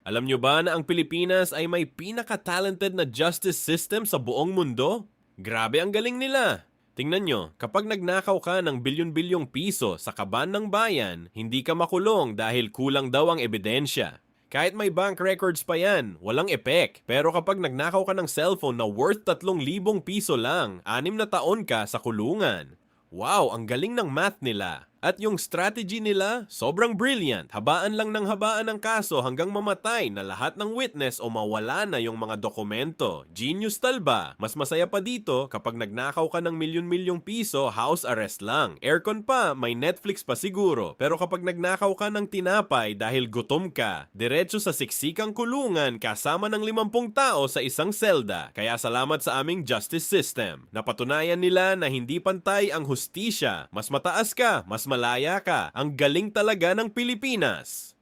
Alam nyo ba na ang Pilipinas ay may pinaka-talented na justice system sa buong mundo? Grabe ang galing nila! Tingnan nyo, kapag nagnakaw ka ng bilyon-bilyong piso sa kaban ng bayan, hindi ka makulong dahil kulang daw ang ebidensya. Kahit may bank records pa yan, walang epek. Pero kapag nagnakaw ka ng cellphone na worth 3,000 piso lang, 6 na taon ka sa kulungan. Wow, ang galing ng math nila. At yung strategy nila, sobrang brilliant. Habaan lang ng habaan ng kaso hanggang mamatay na lahat ng witness o mawala na yung mga dokumento. Genius talba. Mas masaya pa dito kapag nagnakaw ka ng milyon-milyong piso, house arrest lang. Aircon pa, may Netflix pa siguro. Pero kapag nagnakaw ka ng tinapay dahil gutom ka, diretso sa siksikang kulungan kasama ng 50 tao sa isang selda. Kaya salamat sa aming justice system. Napatunayan nila na hindi pantay ang hustisya. Mas mataas ka, mas malaya ka. Ang galing talaga ng Pilipinas.